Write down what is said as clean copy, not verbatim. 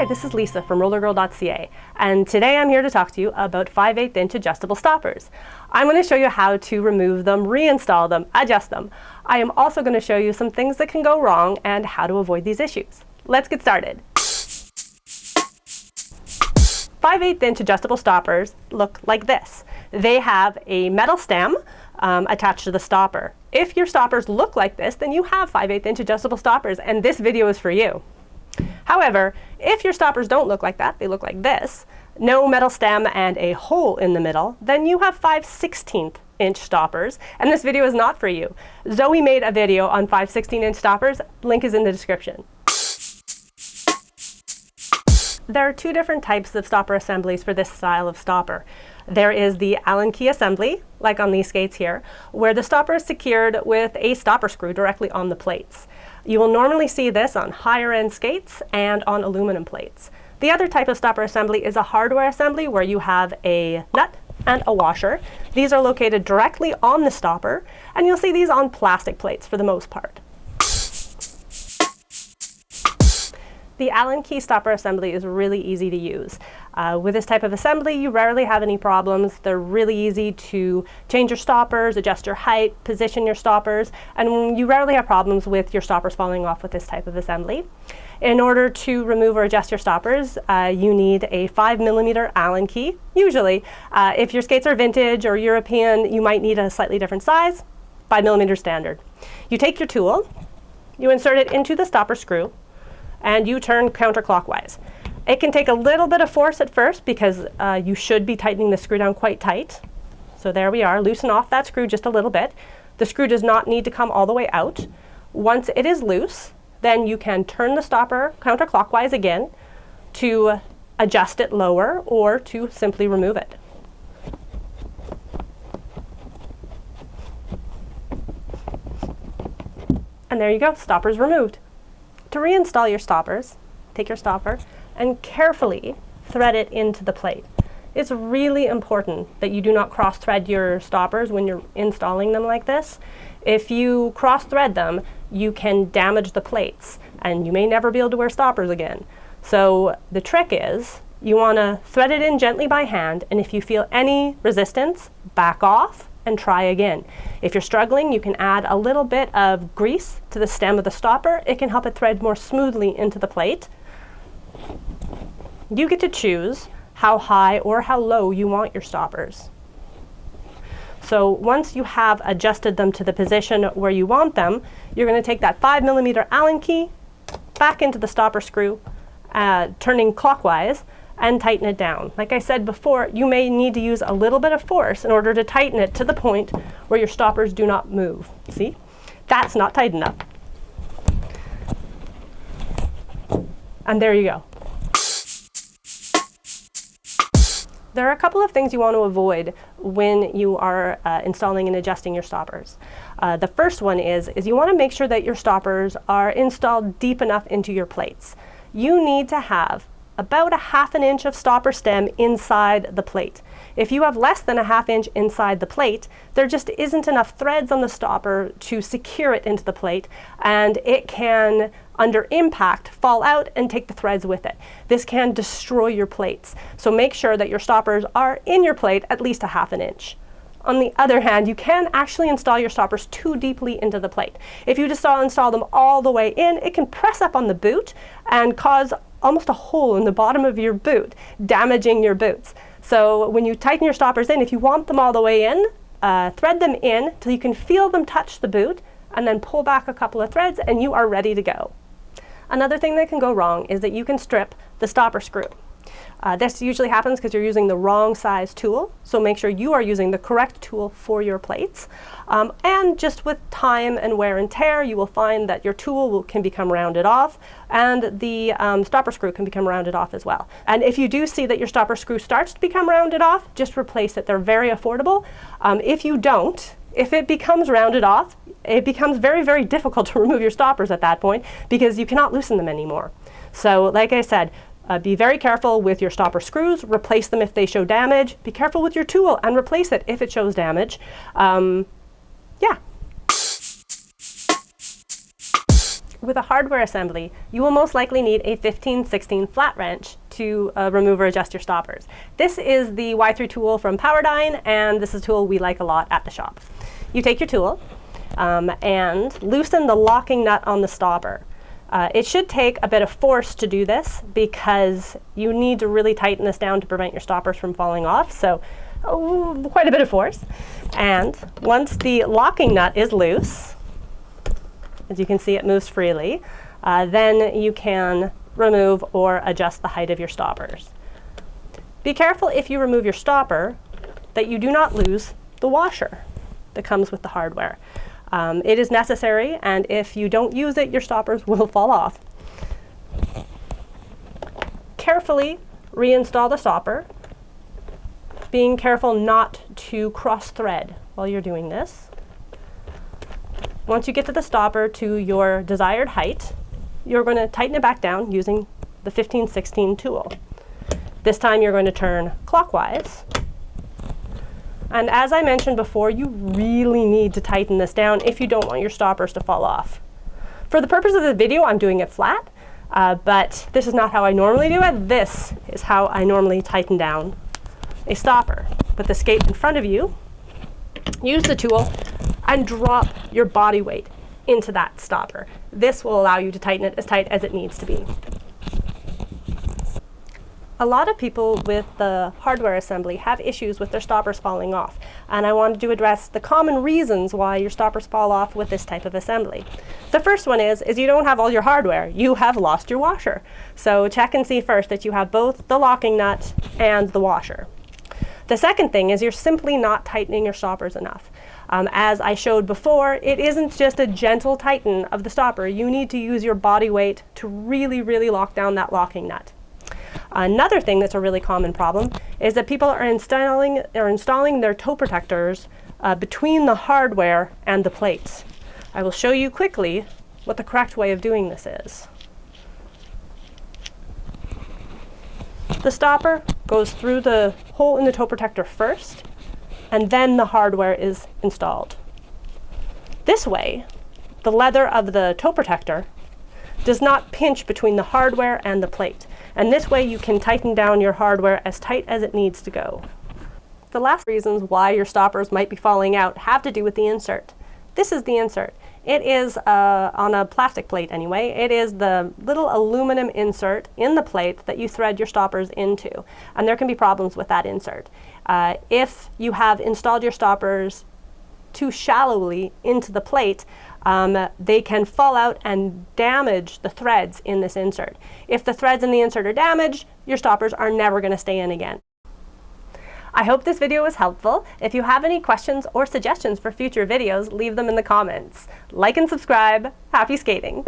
Hi, this is Lisa from rollergirl.ca, and today I'm here to talk to you about 5/8 inch adjustable stoppers. I'm going to show you how to remove them, reinstall them, adjust them. I am also going to show you some things that can go wrong and how to avoid these issues. Let's get started. 5/8 inch adjustable stoppers look like this. They have a metal stem attached to the stopper. If your stoppers look like this, then you have 5/8 inch adjustable stoppers, and this video is for you. However, if your stoppers don't look like that, they look like this, no metal stem and a hole in the middle, then you have 5/16 inch stoppers, and this video is not for you. Zoe made a video on 5/16 inch stoppers, link is in the description. There are two different types of stopper assemblies for this style of stopper. There is the Allen key assembly, like on these skates here, where the stopper is secured with a stopper screw directly on the plates. You will normally see this on higher end skates and on aluminum plates. The other type of stopper assembly is a hardware assembly where you have a nut and a washer. These are located directly on the stopper, and you'll see these on plastic plates for the most part. The Allen key stopper assembly is really easy to use. With this type of assembly, you rarely have any problems. They're really easy to change your stoppers, adjust your height, position your stoppers, and you rarely have problems with your stoppers falling off with this type of assembly. In order to remove or adjust your stoppers, you need a 5mm Allen key. Usually, if your skates are vintage or European, you might need a slightly different size, 5mm standard. You take your tool, you insert it into the stopper screw, and you turn counterclockwise. It can take a little bit of force at first because you should be tightening the screw down quite tight. So there we are, loosen off that screw just a little bit. The screw does not need to come all the way out. Once it is loose, then you can turn the stopper counterclockwise again to adjust it lower or to simply remove it. And there you go, stopper's removed. To reinstall your stoppers, take your stopper and carefully thread it into the plate. It's really important that you do not cross-thread your stoppers when you're installing them like this. If you cross-thread them, you can damage the plates, and you may never be able to wear stoppers again. So the trick is, you want to thread it in gently by hand, and if you feel any resistance, back off and try again. If you're struggling, you can add a little bit of grease to the stem of the stopper. It can help it thread more smoothly into the plate. You get to choose how high or how low you want your stoppers. So once you have adjusted them to the position where you want them, you're going to take that 5mm Allen key back into the stopper screw, turning clockwise, and tighten it down. Like I said before, you may need to use a little bit of force in order to tighten it to the point where your stoppers do not move. See? That's not tight enough. And there you go. There are a couple of things you want to avoid when you are installing and adjusting your stoppers. The first one is you want to make sure that your stoppers are installed deep enough into your plates. You need to have about a 1/2 inch of stopper stem inside the plate. If you have less than a 1/2 inch inside the plate, there just isn't enough threads on the stopper to secure it into the plate, and it can, under impact, fall out and take the threads with it. This can destroy your plates. So make sure that your stoppers are in your plate at least a 1/2 inch. On the other hand, you can actually install your stoppers too deeply into the plate. If you just install them all the way in, it can press up on the boot and cause almost a hole in the bottom of your boot, damaging your boots. So when you tighten your stoppers in, if you want them all the way in, thread them in till you can feel them touch the boot, and then pull back a couple of threads and you are ready to go. Another thing that can go wrong is that you can strip the stopper screw. This usually happens because you're using the wrong size tool, so make sure you are using the correct tool for your plates. And just with time and wear and tear, you will find that your tool can become rounded off, and the stopper screw can become rounded off as well. And if you do see that your stopper screw starts to become rounded off, just replace it. They're very affordable. If you don't, if it becomes rounded off, it becomes very, very difficult to remove your stoppers at that point because you cannot loosen them anymore. So like I said, be very careful with your stopper screws, replace them if they show damage. Be careful with your tool and replace it if it shows damage. Yeah. With a hardware assembly, you will most likely need a 15/16 flat wrench to remove or adjust your stoppers. This is the Y3 tool from Powerdyne, and this is a tool we like a lot at the shop. You take your tool and loosen the locking nut on the stopper. It should take a bit of force to do this because you need to really tighten this down to prevent your stoppers from falling off, so quite a bit of force. And once the locking nut is loose, as you can see it moves freely, then you can remove or adjust the height of your stoppers. Be careful if you remove your stopper that you do not lose the washer that comes with the hardware. It is necessary, and if you don't use it, your stoppers will fall off. Carefully reinstall the stopper, being careful not to cross-thread while you're doing this. Once you get to the stopper to your desired height, you're going to tighten it back down using the 15/16 tool. This time you're going to turn clockwise. And as I mentioned before, you really need to tighten this down if you don't want your stoppers to fall off. For the purpose of the video, I'm doing it flat, but this is not how I normally do it. This is how I normally tighten down a stopper. Put the skate in front of you, use the tool, and drop your body weight into that stopper. This will allow you to tighten it as tight as it needs to be. A lot of people with the hardware assembly have issues with their stoppers falling off, and I wanted to address the common reasons why your stoppers fall off with this type of assembly. The first one is you don't have all your hardware. You have lost your washer. So check and see first that you have both the locking nut and the washer. The second thing is you're simply not tightening your stoppers enough. As I showed before, it isn't just a gentle tighten of the stopper. You need to use your body weight to really, really lock down that locking nut. Another thing that's a really common problem is that people are installing their toe protectors between the hardware and the plates. I will show you quickly what the correct way of doing this is. The stopper goes through the hole in the toe protector first, and then the hardware is installed. This way, the leather of the toe protector does not pinch between the hardware and the plate. And this way you can tighten down your hardware as tight as it needs to go. The last reasons why your stoppers might be falling out have to do with the insert. This is the insert. It is on a plastic plate anyway. It is the little aluminum insert in the plate that you thread your stoppers into. And there can be problems with that insert. If you have installed your stoppers too shallowly into the plate, they can fall out and damage the threads in this insert. If the threads in the insert are damaged, your stoppers are never going to stay in again. I hope this video was helpful. If you have any questions or suggestions for future videos, leave them in the comments. Like and subscribe. Happy skating!